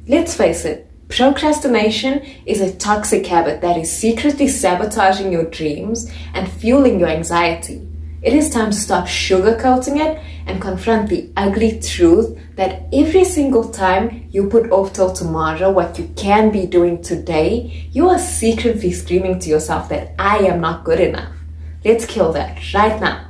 Let's face it, procrastination is a toxic habit that is secretly sabotaging your dreams and fueling your anxiety. It is time to stop sugarcoating it and confront the ugly truth that every single time you put off till tomorrow what you can be doing today, you are secretly screaming to yourself that I am not good enough. Let's kill that right now.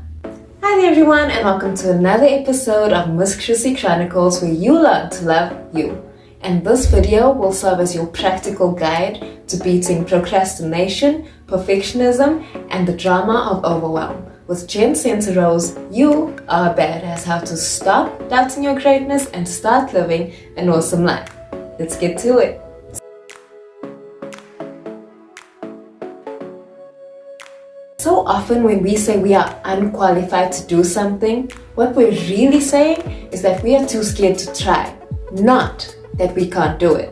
Hi there everyone, and welcome to another episode of Miss Chrissy Chronicles, where you learn to love you. And this video will serve as your practical guide to beating procrastination, perfectionism, and the drama of overwhelm. With Jen Sincero's You Are a Badass, how to stop doubting your greatness and start living an awesome life. Let's get to it. So often when we say we are unqualified to do something, what we're really saying is that we are too scared to try, not that we can't do it.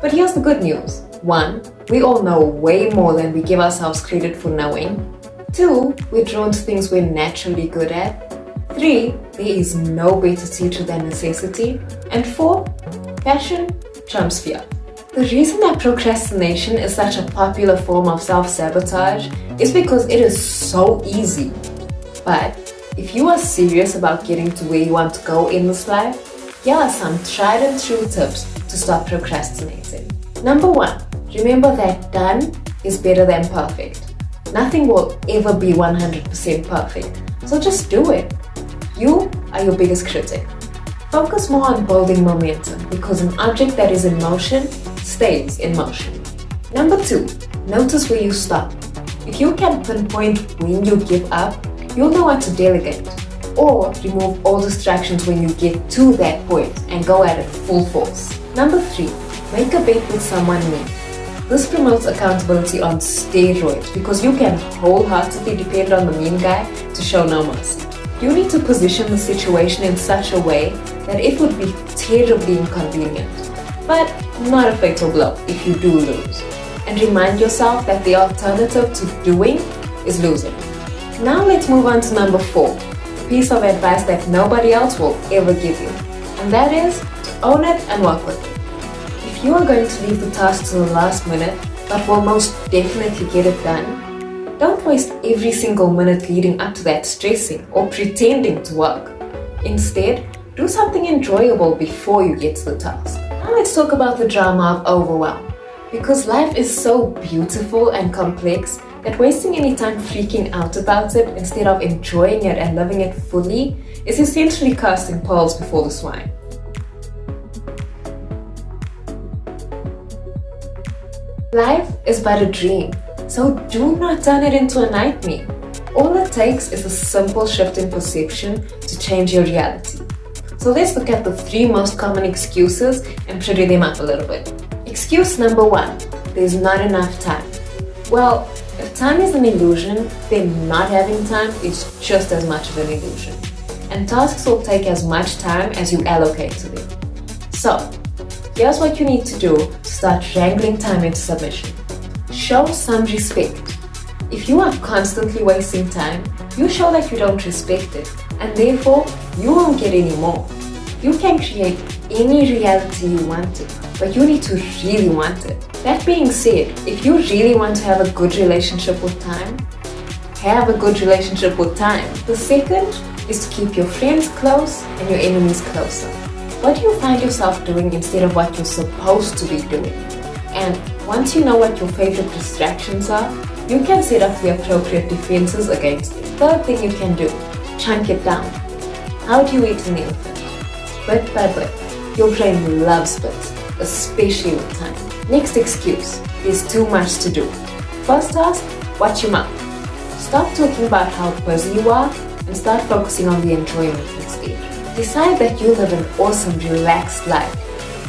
But here's the good news. 1, we all know way more than we give ourselves credit for knowing. 2, we're drawn to things we're naturally good at. 3, there is no better teacher than necessity. And 4, passion trumps fear. The reason that procrastination is such a popular form of self-sabotage is because it is so easy. But if you are serious about getting to where you want to go in this life, here are some tried and true tips to stop procrastinating. Number 1, remember that done is better than perfect. Nothing will ever be 100% perfect, so just do it. You are your biggest critic. Focus more on building momentum, because an object that is in motion stays in motion. Number 2, notice where you stop. If you can pinpoint when you give up, you'll know what to delegate, or remove all distractions when you get to that point and go at it full force. Number 3, make a bet with someone new. This promotes accountability on steroids because you can wholeheartedly depend on the mean guy to show no mercy. You need to position the situation in such a way that it would be terribly inconvenient, but not a fatal blow if you do lose. And remind yourself that the alternative to doing is losing. Now let's move on to number 4, a piece of advice that nobody else will ever give you, and that is to own it and work with it. If you are going to leave the task to the last minute, but will most definitely get it done, don't waste every single minute leading up to that stressing or pretending to work. Instead, do something enjoyable before you get to the task. Now let's talk about the drama of overwhelm. Because life is so beautiful and complex that wasting any time freaking out about it instead of enjoying it and living it fully is essentially casting pearls before the swine. Life is but a dream, so do not turn it into a nightmare. All it takes is a simple shift in perception to change your reality. So let's look at the 3 most common excuses and pretty them up a little bit. Excuse number 1, there's not enough time. Well, if time is an illusion, then not having time is just as much of an illusion. And tasks will take as much time as you allocate to them. So, here's what you need to do to start wrangling time into submission. Show some respect. If you are constantly wasting time, you show that you don't respect it, and therefore you won't get any more. You can create any reality you want to, but you need to really want it. That being said, if you really want to have a good relationship with time, have a good relationship with time. The second is to keep your friends close and your enemies closer. What do you find yourself doing instead of what you're supposed to be doing? And once you know what your favorite distractions are, you can set up the appropriate defenses against it. Third thing you can do, chunk it down. How do you eat an elephant? Bit by bit. Your brain loves bits, especially with time. Next excuse, there's too much to do. First task, watch your mouth. Stop talking about how busy you are and start focusing on the enjoyment instead. Decide that you live an awesome, relaxed life,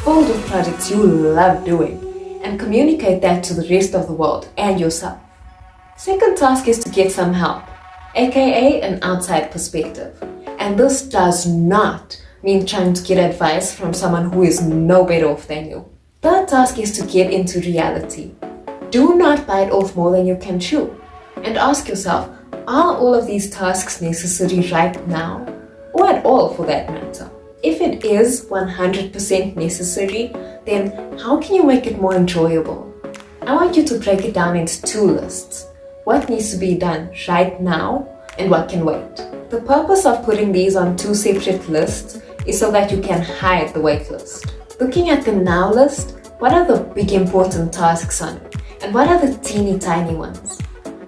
filled with projects you love doing, and communicate that to the rest of the world and yourself. Second task is to get some help, aka an outside perspective. And this does not mean trying to get advice from someone who is no better off than you. Third task is to get into reality. Do not bite off more than you can chew. And ask yourself, are all of these tasks necessary right now? Or at all for that matter? If it is 100% necessary, then how can you make it more enjoyable? I want you to break it down into 2 lists. What needs to be done right now and what can wait. The purpose of putting these on 2 separate lists is so that you can hide the wait list. Looking at the now list, what are the big important tasks on it? And what are the teeny tiny ones?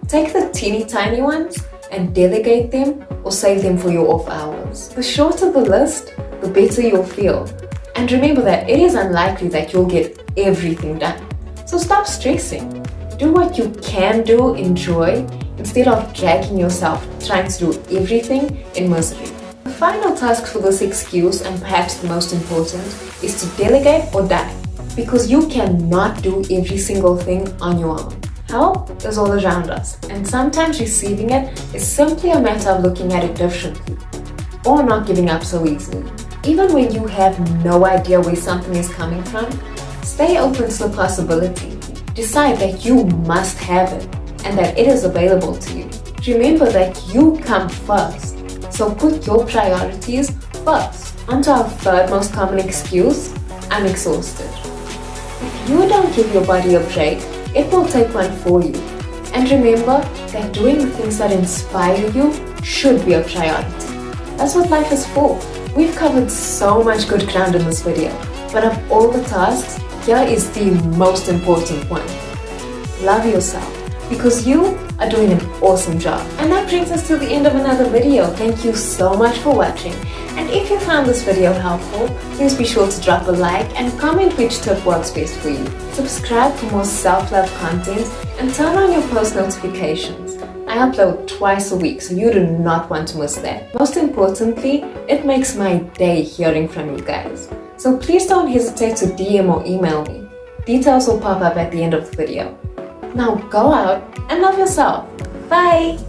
Take the teeny tiny ones and delegate them or save them for your off hours. The shorter the list, the better you'll feel. And remember that it is unlikely that you'll get everything done. So stop stressing. Do what you can do, enjoy, instead of dragging yourself trying to do everything in misery. The final task for this excuse, and perhaps the most important, is to delegate or die. Because you cannot do every single thing on your own. Help is all around us, and sometimes receiving it is simply a matter of looking at it differently, or not giving up so easily. Even when you have no idea where something is coming from, stay open to the possibility. Decide that you must have it, and that it is available to you. Remember that you come first, so put your priorities first. On to our third most common excuse, I'm exhausted. If you don't give your body a break, it will take one for you. And remember that doing the things that inspire you should be a priority. That's what life is for. We've covered so much good ground in this video, but of all the tasks, here is the most important one. Love yourself, because you are doing an awesome job. And that brings us to the end of another video. Thank you so much for watching. And if you found this video helpful, please be sure to drop a like and comment which tip works best for you. Subscribe for more self-love content and turn on your post notifications. I upload twice a week, so you do not want to miss that. Most importantly, it makes my day hearing from you guys. So please don't hesitate to DM or email me. Details will pop up at the end of the video. Now go out and love yourself. Bye!